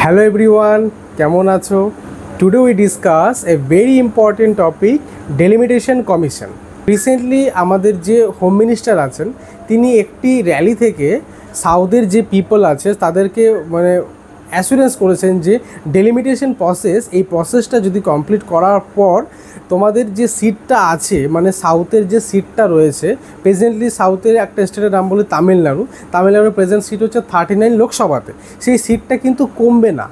Hello everyone, কেমন আছো? Today we discuss a very important topic, Delimitation Commission. Recently আমাদের যে হোম মিনিস্টার আছেন তিনি একটি র্যালি থেকে সাউথের যে পিপল আছে তাদেরকে অ্যাসুরেন্স করেছেন যে ডেলিমিটেশন প্রসেস এই প্রসেসটা যদি কমপ্লিট করার পর তোমাদের যে সিটটা আছে সাউথের যে সিটটা রয়েছে প্রেজেন্টলি সাউথের একটা স্টেটের নাম বলে তামিলনাড়ুর প্রেজেন্ট সিট হচ্ছে 39 লোকসভাতে সেই সিটটা কিন্তু কমবে না।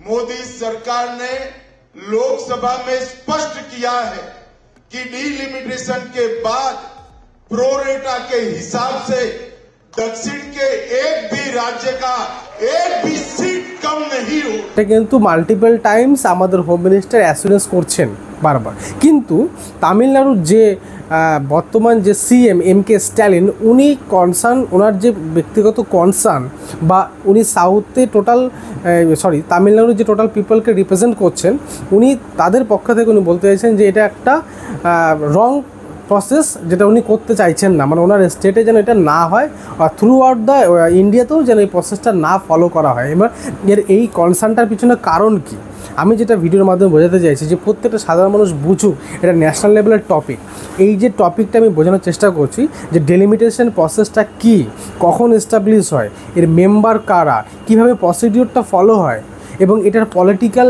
मोदी सरकार ने लोकसभा में स्पष्ट किया है कि डिलिमिटेशन के बाद प्रोरेटा के हिसाब से दक्षिण के एक भी राज्य का एक भी सीट कम नहीं हो। এটা কিন্তু মাল্টিপল টাইমস আমাদের হোম মিনিস্টার অ্যাসুরেন্স করছেন বারবার, কিন্তু তামিলনাড়ুর যে বর্তমান যে সিএম এম.কে. স্ট্যালিন উনি ওনার যে ব্যক্তিগত কনসার্ন বা উনি সাউথে তামিলনাড়ুর যে টোটাল পিপলকে রিপ্রেজেন্ট করছেন উনি তাদের পক্ষ থেকে উনি বলতে চাইছেন যে এটা একটা রং প্রসেস যেটা উনি করতে চাইছেন না, ওনার স্টেটে যেন এটা না হয় আর থ্রু আউট দ্য ইন্ডিয়াতেও যেন এই প্রসেসটা না ফলো করা হয়। এবার এই কনসার্নটার পিছনে কারণ কি আমি যেটা ভিডিওর মাধ্যমে বোঝাতে চাইছি যে প্রত্যেকটা সাধারণ মানুষ বুঝুক এটা ন্যাশনাল লেভেলের টপিক। এই যে টপিকটা আমি বোঝানোর চেষ্টা করছি যে ডেলিমিটেশন প্রসেসটা কি, কখন এস্টাবলিশ হয়, এর মেম্বার কারা, কীভাবে প্রসিডিওরটা ফলো হয় এবং এটার পলিটিক্যাল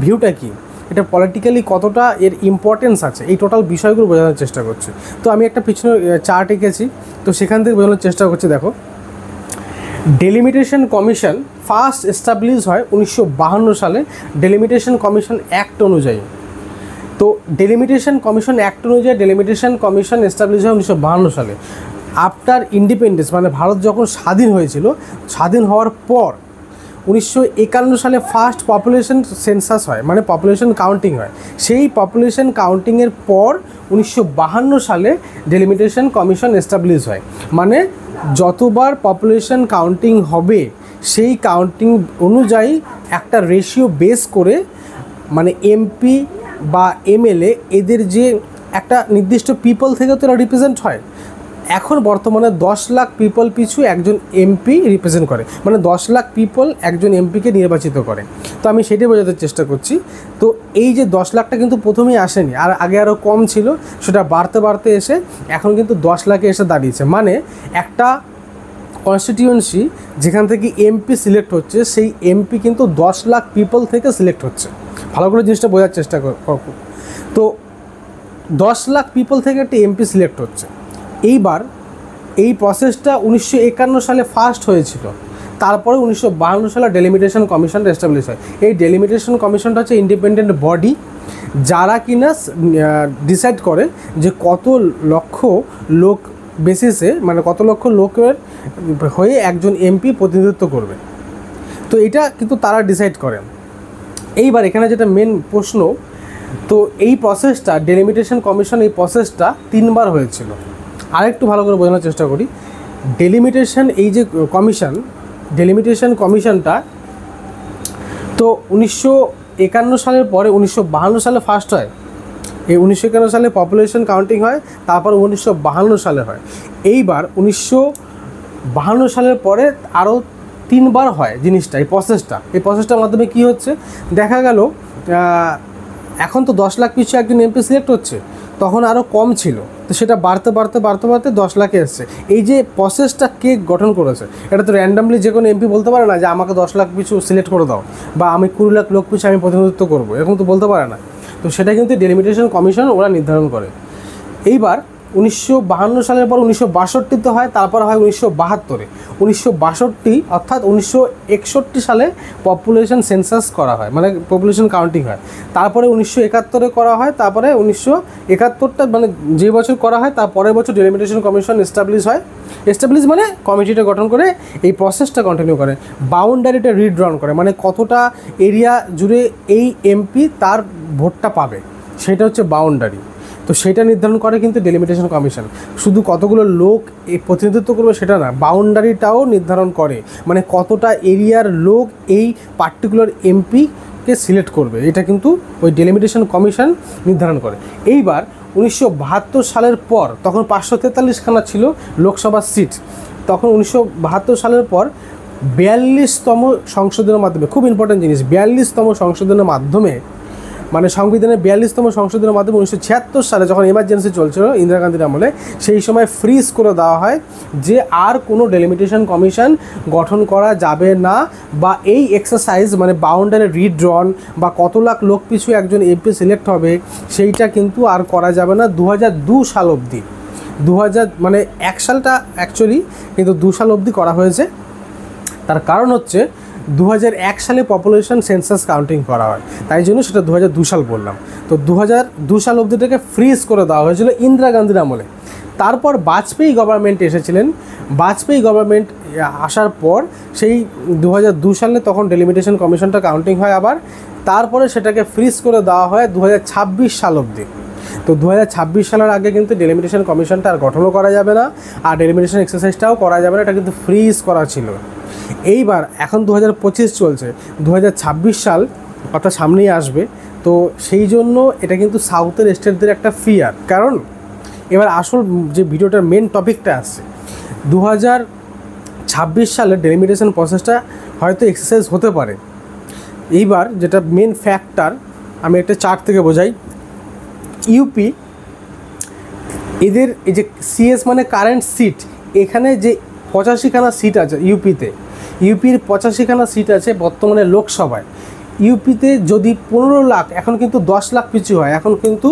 ভিউটা কী, এটা পলিটিক্যালি কতটা এর ইম্পর্টেন্স আছে, এই টোটাল বিষয়গুলো বোঝানোর চেষ্টা করছি। তো আমি একটা পিছনে চার্ট এঁকেছি, তো সেখান থেকে বোঝানোর চেষ্টা করছি। দেখো, ডেলিমিটেশন কমিশন ফার্স্ট এস্টাবলিশ হয় 1952 সালে ডেলিমিটেশন কমিশন অ্যাক্ট অনুযায়ী। তো ডেলিমিটেশন কমিশন অ্যাক্ট অনুযায়ী ডেলিমিটেশন কমিশন এস্টাবলিশ হয় 1952 সালে আফটার ইন্ডিপেন্ডেন্স, ভারত যখন স্বাধীন হয়েছিল। স্বাধীন হওয়ার পর 1951 সালে ফার্স্ট পপুলেশন সেন্সাস হয়, পপুলেশন কাউন্টিং হয়। সেই পপুলেশন কাউন্টিংয়ের পর 1952 সালে ডেলিমিটেশন কমিশন এস্টাবলিশ হয়। যতবার পপুলেশন কাউন্টিং হবে সেই কাউন্টিং অনুযায়ী একটা রেশিও বেস করে এমপি বা এমএলএ এদের যে একটা নির্দিষ্ট পিপল থেকে তো এরা রিপ্রেজেন্ট হয়। এখন বর্তমানে 10 লাখ পিপল পিছু একজন এমপি রিপ্রেজেন্ট করে, 10 লাখ পিপল একজন এমপিকে নির্বাচিত করে। তো আমি সেটাই বোঝাতে চেষ্টা করছি। তো এই যে 10 লাখটা কিন্তু প্রথমেই আসেনি, আর আগে আরও কম ছিল, সেটা বাড়তে বাড়তে এসে এখন কিন্তু 10 লাখে এসে দাঁড়িয়েছে। একটা কনস্টিটিউয়েন্সি যেখান থেকে এমপি সিলেক্ট হচ্ছে সেই এমপি কিন্তু 10 লাখ পিপল থেকে সিলেক্ট হচ্ছে। ভালো করে জিনিসটা বোঝার চেষ্টা করব। তো 10 লাখ পিপল থেকে একটা এমপি সিলেক্ট হচ্ছে। এইবার এই প্রসেসটা 1951 সালে ফার্স্ট হয়েছিল, তারপরে 1952 সালে ডেলিমিটেশন কমিশনটা এস্টাবলিশ হয়। এই ডেলিমিটেশন কমিশনটা হচ্ছে ইন্ডিপেন্ডেন্ট বডি যারা কিনা ডিসাইড করে যে কত লক্ষ লোক বেসিসে কত লক্ষ লোকের হয়ে একজন এমপি প্রতিনিধিত্ব করবে। তো এটা কিন্তু তারা ডিসাইড করেন। এইবার এখানে যেটা মেন প্রশ্ন, তো এই প্রসেসটা ডেলিমিটেশন কমিশন এই প্রসেসটা 3 বার হয়েছিল। আরেকটু ভালো করে বোঝানোর চেষ্টা করি। ডেলিমিটেশন এই যে ডেলিমিটেশন কমিশনটা তো 1951 সালের পরে 1952 সালে ফার্স্ট হয়। এই 1951 সালে পপুলেশন কাউন্টিং হয়, তারপর 1952 সালে হয়। এইবার 1952 সালের পরে আরও 3 বার হয় জিনিসটা। এই প্রসেসটার মাধ্যমে কি হচ্ছে দেখা গেল, এখন তো 10 লাখ পিছু একজন এমপি সিলেক্ট হচ্ছে, তখন আরও কম ছিল, তো সেটা বাড়তে 10 লাখে এসছে। এই যে প্রসেসটা কে গঠন করেছে, এটা তো র্যান্ডামলি যে কোনো এমপি বলতে পারে না যে আমাকে 10 লাখ পিছু সিলেক্ট করে দাও বা আমি 20 লাখ লোক পিছু আমি প্রতিনিধিত্ব করবো, এরকম তো বলতে পারে না। তো সেটা কিন্তু ডেলিমিটেশন কমিশন ওরা নির্ধারণ করে। এইবার 1952 সালের পর 1962 হয়, তারপর হয় 1972। 1962 অর্থাৎ 1961 সালে পপুলেশন সেন্সাস করা হয়, পপুলেশন কাউন্টিং হয়। তারপরে 1971 করা হয়, তারপরে 1971টা যে বছর করা হয় তার পরের বছর ডেলিমিটেশন কমিশন এস্টাবলিশ হয়। এস্টাবলিশ কমিটিটা গঠন করে এই প্রসেসটা কন্টিনিউ করে, বাউন্ডারিটা রিড্রন করে, কতটা এরিয়া জুড়ে এই এমপি তার ভোটটা পাবে সেটা হচ্ছে বাউন্ডারি। তো সেটা নির্ধারণ করে কিন্তু ডেলিমিটেশন কমিশন। শুধু কতগুলো লোক এই প্রতিনিধিত্ব করবে সেটা না, বাউন্ডারিটাও নির্ধারণ করে, কতটা এরিয়ার লোক এই পার্টিকুলার এমপিকে সিলেক্ট করবে, এটা কিন্তু ওই ডেলিমিটেশন কমিশন নির্ধারণ করে। এইবার 1972 সালের পর তখন 543খানা ছিল লোকসভা সিট, তখন 1972 সালের পর 42তম সংশোধনের মাধ্যমে, খুব ইম্পর্টেন্ট জিনিস, 42তম সংশোধনের মাধ্যমে, মানে সংবিধানের 42তম সংশোধনের মাধ্যমে 1976 সালে যখন এমার্জেন্সি চলছিল ইন্দিরা গান্ধীর আমলে, সেই সময় ফ্রিজ করে দেওয়া হয় যে আর কোনো ডেলিমিটেশন কমিশন গঠন করা যাবে না, বা এই এক্সারসাইজ মানে বাউন্ডারি রিড্রন বা কত লাখ লোক পিছু একজন এমপি সিলেক্ট হবে সেইটা কিন্তু আর করা যাবে না 2002 সাল অবধি। 2000 মানে 1 সালটা অ্যাকচুয়ালি, কিন্তু 2 সাল অবধি করা হয়েছে। তার কারণ হচ্ছে 2001 সালে পপুলেশন সেন্সাস কাউন্টিং করা হয়, তাই জন্য সেটা 2002 সাল বললাম। তো 2002 সাল অবধিটাকে ফ্রিজ করে দেওয়া হয়েছিল ইন্দিরা গান্ধীর আমলে। তারপর বাজপেয়ী গভর্নমেন্ট এসেছিলেন, বাজপেয়ী গভর্নমেন্ট আসার পর সেই 2002 সালে তখন ডেলিমিটেশন কমিশনটা কাউন্টিং হয় আবার, তারপরে সেটাকে ফ্রিজ করে দেওয়া হয় 2026 সাল অবধি। তো 2026 সালের আগে কিন্তু ডেলিমিটেশন কমিশনটা আর গঠনও করা যাবে না, আর ডেলিমিটেশন এক্সারসাইজটাও করা যাবে না, এটা কিন্তু ফ্রিজ করা ছিল। এইবার এখন 2025 চলছে, 2026 সাল অর্থাৎ সামনেই আসবে, তো সেই জন্য এটা কিন্তু সাউথের স্টেটদের একটা ফিয়ার। কারণ এবার আসল যে ভিডিওটার মেন টপিকটা আসছে, 2026 সালে ডেলিমিটেশন প্রসেসটা হয়তো এক্সারসাইজ হতে পারে। এইবার যেটা মেন ফ্যাক্টর, আমি একটা চার্ট থেকে বোঝাই। ইউপি এদের এই যে সিএস মানে কারেন্ট সিট, এখানে যে 85খানা সিট আছে ইউপিতে, ইউপির 85খানা সিট আছে বর্তমানে লোকসভায়। ইউপিতে যদি 15 লাখ, এখন কিন্তু 10 লাখ পিছু হয়, এখন কিন্তু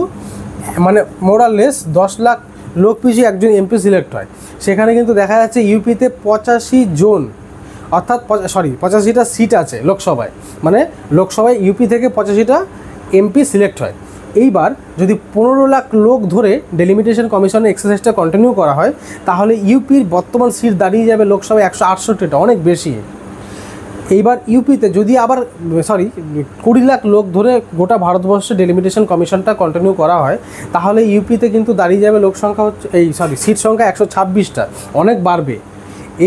মানে মোরালেস 10 লাখ লোক পিছু একজন এমপি সিলেক্ট হয়। সেখানে কিন্তু দেখা যাচ্ছে ইউপিতে 85 জন, অর্থাৎ 85টা সিট আছে লোকসভায়, মানে লোকসভায় ইউপি থেকে 85টা এমপি সিলেক্ট হয়। এইবার যদি 15 লাখ লোক ধরে ডেলিমিটেশন কমিশনের এক্সারসাইজটা কন্টিনিউ করা হয়, তাহলে ইউপির বর্তমান সিট দাঁড়িয়ে যাবে লোকসভায় 168টা, অনেক বেশি। এইবার ইউপিতে যদি আবার 20 লাখ লোক ধরে গোটা ভারতবর্ষে ডেলিমিটেশন কমিশনটা কন্টিনিউ করা হয়, তাহলে ইউপিতে কিন্তু দাঁড়িয়ে যাবে লোক সংখ্যা হচ্ছে সিট সংখ্যা 126টা, অনেক বাড়বে।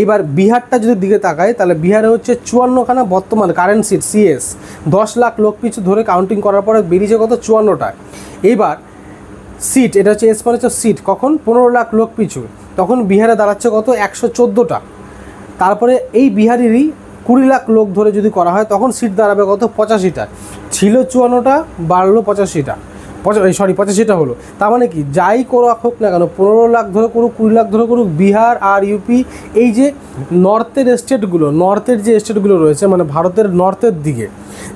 এইবার বিহারটা যদি দিকে তাকায়, তাহলে বিহারে হচ্ছে 54খানা বর্তমান কারেন্ট সিট সিএস, 10 লাখ লোক পিছু ধরে কাউন্টিং করার পরে বেরিয়েছে কত, 54টা। এইবার সিট, এটা হচ্ছে এস মানে হচ্ছে সিট, কখন 15 লাখ লোক পিছু, তখন বিহারে দাঁড়াচ্ছে কত, 114টা। তারপরে এই বিহারেরই 20 লাখ লোক ধরে যদি করা হয়, তখন সিট দাঁড়াবে কত, 85টা। ছিল 54টা, বাড়লো 85টা, 85টা হলো। তার মানে কি, যাই করা হোক না কেন, 15 লাখ ধরে করুক, 20 লাখ ধরে করুক, বিহার আর ইউপি, এই যে নর্থের স্টেটগুলো, নর্থের যে স্টেটগুলো রয়েছে মানে ভারতের নর্থের দিকে,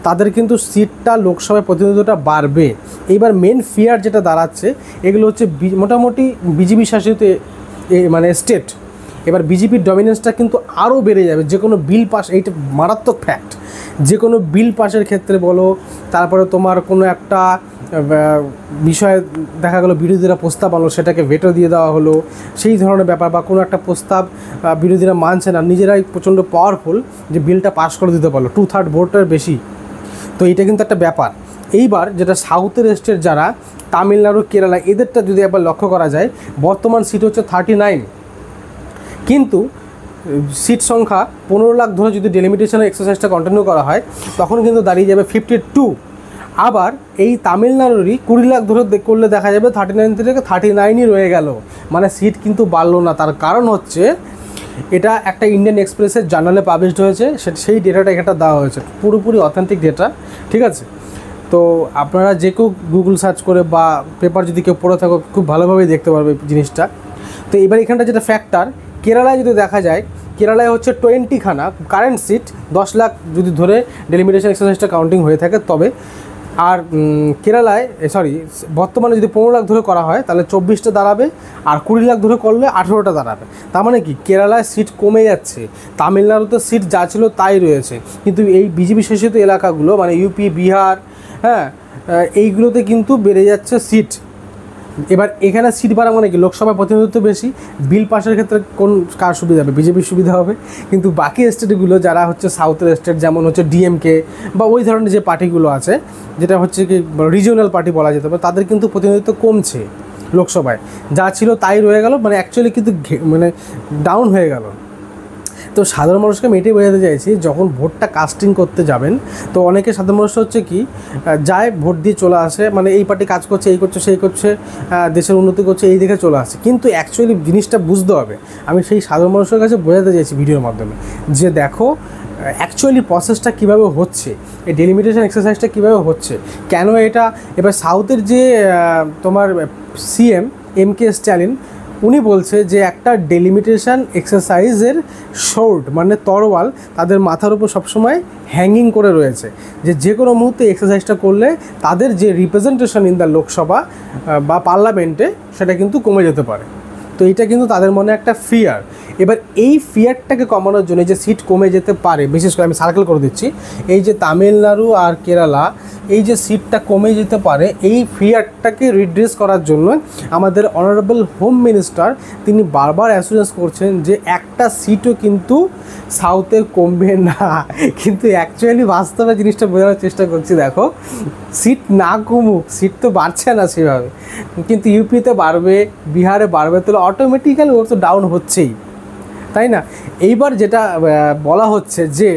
তাদের কিন্তু সিটটা লোকসভায় প্রতিনিধিত্বটা বাড়বে। এইবার মেন ফিয়ার যেটা দাঁড়াচ্ছে, এগুলো হচ্ছে মোটামুটি বিজেপি শাসিত মানে স্টেট। এবার বিজেপির ডমিনেন্সটা কিন্তু আরও বেড়ে যাবে যে কোনো বিল পাস, এইটা মারাত্মক ফ্যাক্ট। যে কোনো বিল পাসের ক্ষেত্রে বলো, তারপরে তোমার কোনো একটা বিষয়ে দেখা গেলো বিরোধীরা প্রস্তাব আনলো, সেটাকে ভেটো দিয়ে দেওয়া হলো, সেই ধরনের ব্যাপার, বা কোনো একটা প্রস্তাব বিরোধীরা মানছে না, নিজেরাই প্রচণ্ড পাওয়ারফুল যে বিলটা পাস করে দিতে পারলো, 2/3 ভোটের বেশি। তো এটা কিন্তু একটা ব্যাপার। এইবার যেটা সাউথের স্টেট যারা তামিলনাড়ু, কেরালা, এদেরটা যদি একবার লক্ষ্য করা যায়, বর্তমান সিট হচ্ছে 39, কিন্তু সিট সংখ্যা 15 লাখ ধরে যদি ডেলিমিটেশনের এক্সারসাইজটা কন্টিনিউ করা হয়, তখন কিন্তু দাঁড়িয়ে যাবে 52। আবার এই তামিলনাড়ুরই 20 লাখ ধরে করলে দেখা যাবে 39 থেকে 39ই রয়ে গেল, মানে সিট কিন্তু বাড়লো না। তার কারণ হচ্ছে এটা একটা ইন্ডিয়ান এক্সপ্রেসের জার্নালে পাবলিশড হয়েছে, সেই ডেটাটা এখানটা দেওয়া হয়েছে, পুরোপুরি অথেন্টিক ডেটা, ঠিক আছে। তো আপনারা যে কেউ গুগল সার্চ করে বা পেপার যদি কেউ পড়ে থাকো, খুব ভালোভাবেই দেখতে পারবে জিনিসটা। তো এবার এখানটা যেটা ফ্যাক্টর, কেরালায় যদি দেখা যায়, কেরালায় হচ্ছে 20খানা কারেন্ট সিট, 10 লাখ যদি ধরে ডেলিমিটেশন এক্সারসাইজটা কাউন্টিং হয়ে থাকে তবে। আর কেরালায় বর্তমানে যদি 15 লাখ ধরে করা হয়, তাহলে 24টা দাঁড়াবে, আর 20 লাখ ধরে করলে 18টা দাঁড়াবে। তার মানে কি, কেরালায় সিট কমে যাচ্ছে, তামিলনাড়ুতে সিট যা ছিল তাই রয়েছে, কিন্তু এই বিজেপি শাসিত এলাকাগুলো মানে ইউপি, বিহার, এইগুলোতে কিন্তু বেড়ে যাচ্ছে সিট। এবার এখানে সিট বাড়া মানে কি, লোকসভায় প্রতিনিধিত্ব বেশি, বিল পাসের ক্ষেত্রে কোন কার সুবিধা হবে, বিজেপির সুবিধা হবে। কিন্তু বাকি স্টেটগুলো যারা হচ্ছে সাউথের স্টেট, যেমন হচ্ছে ডিএমকে বা ওই ধরনের যে পার্টিগুলো আছে, যেটা হচ্ছে কি রিজিওনাল পার্টি বলা যেতে পারে, তাদের কিন্তু প্রতিনিধিত্ব কমছে লোকসভায়, যা ছিল তাই রয়ে গেল, মানে অ্যাকচুয়ালি কিন্তু মানে ডাউন হয়ে গেল। তো সাধারণ মানুষকে আমি এটাই বোঝাতে চাইছি, যখন ভোটটা কাস্টিং করতে যাবেন তো অনেকে সাধারণ মানুষ হচ্ছে কি যায় ভোট দিয়ে চলে আসে, মানে এই পার্টি কাজ করছে, এই করছে, সেই করছে, দেশের উন্নতি করছে, এই দেখে চলে আসে। কিন্তু অ্যাকচুয়ালি জিনিসটা বুঝতে হবে, আমি সেই সাধারণ মানুষের কাছে বোঝাতে চাইছি ভিডিওর মাধ্যমে যে দেখো অ্যাকচুয়ালি প্রসেসটা কীভাবে হচ্ছে, এই ডেলিমিটেশন এক্সারসাইজটা কীভাবে হচ্ছে, কেন এটা। এবার সাউথের যে তোমার সিএম MK স্ট্যালিন উনি বলছে যে একটা ডেলিমিটেশন এক্সারসাইজের শোর্ট মানে তরোয়াল তাদের মাথার উপর সবসময় হ্যাঙ্গিং করে রয়েছে, যে কোনো মুহূর্তে এক্সারসাইজটা করলে তাদের যে রিপ্রেজেন্টেশন ইন দ্য লোকসভা বা পার্লামেন্টে সেটা কিন্তু কমে যেতে পারে। তো এটা কিন্তু তাদের মনে একটা ফিয়ার। এবার এই ফিয়ারটাকে কমানোর জন্য যে সিট কমে যেতে পারে, বিশেষ করে আমি সার্কেল করে দিচ্ছি, এই যে তামিলনাড়ু আর কেরালা এই যে সিটটা কমে যেতে পারে, এই ফিয়ারটাকে রিড্রেস করার জন্য আমাদের অনারেবল হোম মিনিস্টার তিনি বারবার অ্যাসুরেন্স করছেন যে একটা সিটও কিন্তু সাউথের কমবে না। কিন্তু অ্যাকচুয়ালি বাস্তবে জিনিসটা বোঝানোর চেষ্টা করছি, দেখো সিট না কমুক, সিট তো বাড়ছে না সেভাবে, কিন্তু ইউপিতে বাড়বে, বিহারে বাড়বে, তাহলে অটোমেটিক্যালি ওর তো ডাউন হচ্ছেই, তাই না? এইবার যেটা বলা হচ্ছে যে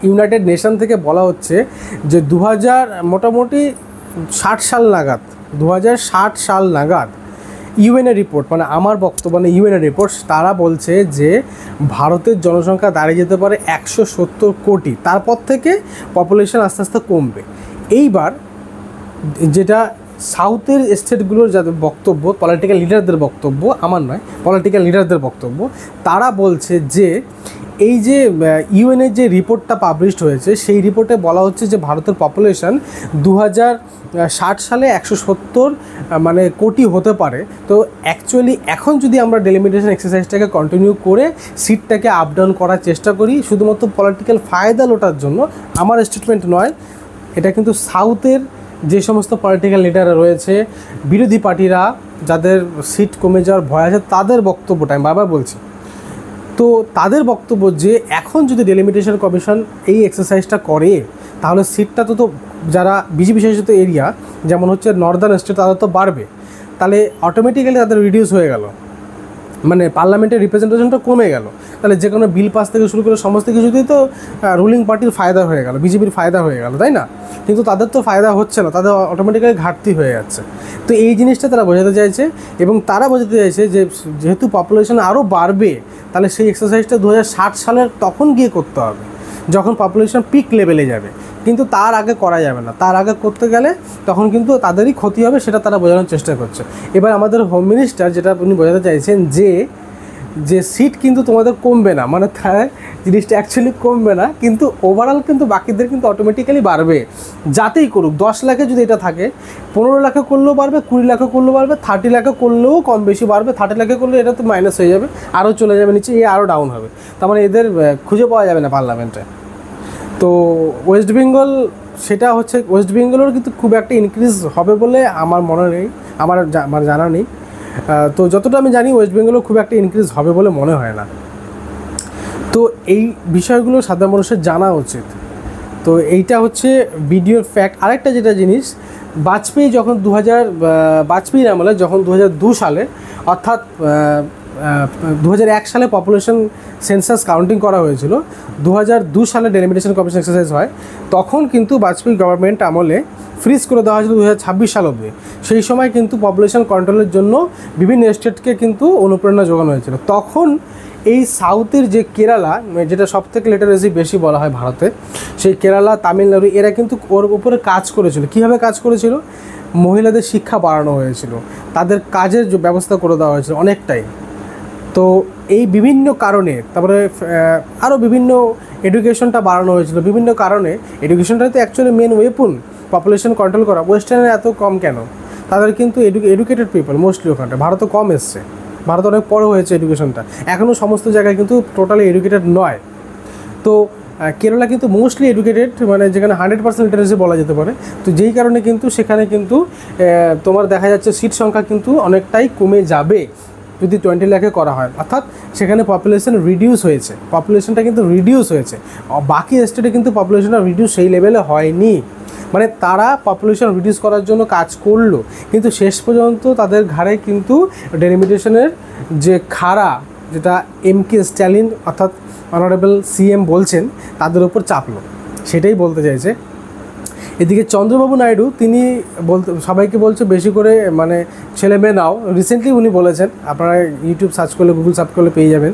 ইউনাইটেড নেশন থেকে বলা হচ্ছে যে মোটামুটি 60 সাল নাগাদ, 2060 সাল নাগাদ ইউএনএ রিপোর্ট, মানে আমার বক্তব্য মানে ইউএনএ রিপোর্ট, তারা বলছে যে ভারতের জনসংখ্যা দাঁড়িয়ে যেতে পারে 170 কোটি, তারপর থেকে পপুলেশন আস্তে আস্তে কমবে। এইবার যেটা সাউথের স্টেটগুলোর যাদের বক্তব্য, পলিটিক্যাল লিডারদের বক্তব্য, আমার নয়, পলিটিক্যাল লিডারদের বক্তব্য, তারা বলছে যে এই যে ইউএনের যে রিপোর্টটা পাবলিশড হয়েছে সেই রিপোর্টে বলা হচ্ছে যে ভারতের পপুলেশন 2060 সালে 170 মানে কোটি হতে পারে। তো অ্যাকচুয়ালি এখন যদি আমরা ডেলিমিটেশন এক্সারসাইজটাকে কন্টিনিউ করে সিটটাকে আপ ডাউন করার চেষ্টা করি শুধুমাত্র পলিটিক্যাল ফায়দা লোটার জন্য, আমার স্টেটমেন্ট নয়, এটা কিন্তু সাউথের যে সমস্ত পলিটিক্যাল লিডাররা রয়েছে, বিরোধী পার্টিরা যাদের সিট কমে যাওয়ার ভয় আছে, তাদের বক্তব্যটা আমি বারবার বলছি। তো তাদের বক্তব্য যে এখন যদি ডেলিমিটেশন কমিশন এই এক্সারসাইজটা করে তাহলে সিটটা তো যারা বিজেপি শাসিত এরিয়া যেমন হচ্ছে নর্দার্ন স্টেট তাদের তো বাড়বে, তাহলে অটোমেটিক্যালি তাদের রিডিউস হয়ে গেল, মানে পার্লামেন্টের রিপ্রেজেন্টেশনটা কমে গেল, তাহলে যে কোনো বিল পাস থেকে শুরু করে সমস্ত কিছুতেই তো রুলিং পার্টির ফায়দা হয়ে গেল, বিজেপির ফায়দা হয়ে গেল, তাই না? কিন্তু তাদের তো ফায়দা হচ্ছে না, তাদের অটোমেটিক্যালি ঘাটতি হয়ে যাচ্ছে। তো এই জিনিসটা তারা বোঝাতে চাইছে, এবং তারা বোঝাতে চাইছে যে যেহেতু পপুলেশন আরও বাড়বে তাহলে সেই এক্সারসাইজটা 2060 সালের তখন গিয়ে করতে হবে, যখন পপুলেশন পিক লেভেলে যাবে, কিন্তু তার আগে করা যাবে না। তার আগে করতে গেলে তখন কিন্তু তাদেরই ক্ষতি হবে, সেটা তারা বোঝানোর চেষ্টা করছে। এবার আমাদের হোম মিনিস্টার যেটা উনি বোঝাতে চাইছেন যে সিট কিন্তু তোমাদের কমবে না, মানে তার জিনিসটা অ্যাকচুয়ালি কমবে না, কিন্তু ওভারঅল কিন্তু বাকিদের কিন্তু অটোমেটিক্যালি বাড়বে, যাতেই করুক। 10 লাখে যদি এটা থাকে 15 লাখে করলেও বাড়বে, 20 লাখে করলেও বাড়বে, 30 লাখে করলেও কম বেশি বাড়বে। 30 লাখে করলে এটা তো মাইনাস হয়ে যাবে, আরও চলে যাবে নিচে, আরও ডাউন হবে, তার মানে এদের খুঁজে পাওয়া যাবে না পার্লামেন্টে। তো ওয়েস্ট বেঙ্গল সেটা হচ্ছে, ওয়েস্ট বেঙ্গলের কিন্তু খুব একটা ইনক্রিজ হবে বলে আমার মনে নেই, আমার জানা নেই। তো যতটা আমি জানি ওয়েস্ট বেঙ্গলও খুব একটা ইনক্রিজ হবে বলে মনে হয় না। তো এই বিষয়গুলো সাধারণ মানুষের জানা উচিত। তো এইটা হচ্ছে ভিডিওর ফ্যাক্ট। আরেকটা যেটা জিনিস, বাজপেয়ীর আমলে যখন 2002 সালে অর্থাৎ 2001 সালে পপুলেশন সেন্সাস কাউন্টিং করা হয়েছিল, 2002 সালে ডেলিমিটেশন কমিশন এক্সারসাইজ হয়, তখন কিন্তু বাজপেয়ী গভর্নমেন্ট আমলে ফ্রিজ করে দেওয়া হয়েছিল 2026 সাল অবধি। সেই সময় কিন্তু পপুলেশন কন্ট্রোলের জন্য বিভিন্ন স্টেটকে কিন্তু অনুপ্রেরণা যোগানো হয়েছিল। তখন এই সাউথের যে কেরালা, যেটা সবথেকে লিটারেসি বেশি বলা হয় ভারতে, সেই কেরালা, তামিলনাড়ু, এরা কিন্তু ওর উপরে কাজ করেছিল। কীভাবে কাজ করেছিল? মহিলাদের শিক্ষা বাড়ানো হয়েছিল, তাদের কাজের ব্যবস্থা করে দেওয়া হয়েছিল অনেকটাই। তো এই বিভিন্ন কারণে, তারপরে আরও বিভিন্ন এডুকেশনটা বাড়ানো হয়েছিল বিভিন্ন কারণে। এডুকেশনটাই তো actually main weapon population control করা। ওয়েস্টার্নে এত কম কেন? তাদের কিন্তু এডুকেটেড পিপল মোস্টলি ওখানটা, ভারতও কম এসছে, ভারত অনেক বড় হয়েছে এডুকেশনটা, এখনও সমস্ত জায়গায় কিন্তু টোটালি এডুকেটেড নয়। তো কেরালা কিন্তু মোস্টলি এডুকেটেড, মানে যেখানে 100% লিটারেসি বলা যেতে পারে। তো যেই কারণে কিন্তু সেখানে কিন্তু তোমার দেখা যাচ্ছে সিট সংখ্যা কিন্তু অনেকটাই কমে যাবে যদি 20 লাখে করা হয়, অর্থাৎ সেখানে পপুলেশন রিডিউস হয়েছে, পপুলেশনটা কিন্তু রিডিউস হয়েছে। বাকি স্টেটে কিন্তু পপুলেশনটা রিডিউস সেই লেভেলে হয়নি, মানে তারা পপুলেশন রিডিউস করার জন্য কাজ করলো, কিন্তু শেষ পর্যন্ত তাদের ঘাড়ে কিন্তু ডেলিমিটেশনের যে খাড়া, যেটা MK স্ট্যালিন অর্থাৎ অনারেবল সিএম বলছেন তাদের উপর চাপলো, সেটাই বলতে চাইছে। এদিকে চন্দ্রবাবু নাইডু তিনি সবাইকে বলছে বেশি করে মানে ছেলে মেয়ে নাও, রিসেন্টলি উনি বলেছেন, আপনারা ইউটিউব সার্চ করলে গুগল সার্চ করলে পেয়ে যাবেন।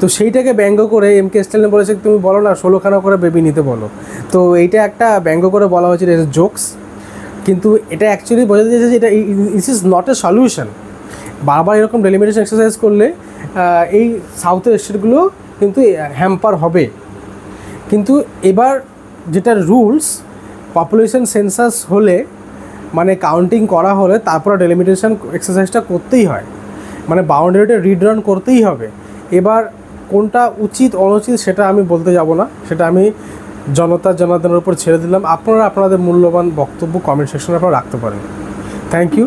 তো সেইটাকে ব্যঙ্গ করে এমকে স্ট্যালিন বলেছে তুমি বলো না 16খানা করে বেবি নিতে বলো। তো এইটা একটা ব্যঙ্গ করে বলা হয়েছে, এটা জোকস, কিন্তু এটা অ্যাকচুয়ালি বোঝাতে চাইছে যে এটা is is not a solution. বারবার এরকম ডেলিমিটেশন এক্সারসাইজ করলে এই সাউথের স্টেটগুলো কিন্তু হ্যাম্পার হবে। কিন্তু এবার যেটা রুলস, পপুলেশন সেন্সাস হলে মানে কাউন্টিং করা হলে তারপরে ডেলিমিটেশন এক্সারসাইজটা করতেই হয়, মানে বাউন্ডারিটা রিড্রন করতেই হবে। এবার কোনটা উচিত অনুচিত সেটা আমি বলতে যাব না, সেটা আমি জনার্দনের উপর ছেড়ে দিলাম। আপনারা আপনাদের মূল্যবান বক্তব্য কমেন্ট সেকশনে আপনারা রাখতে পারেন। Thank you.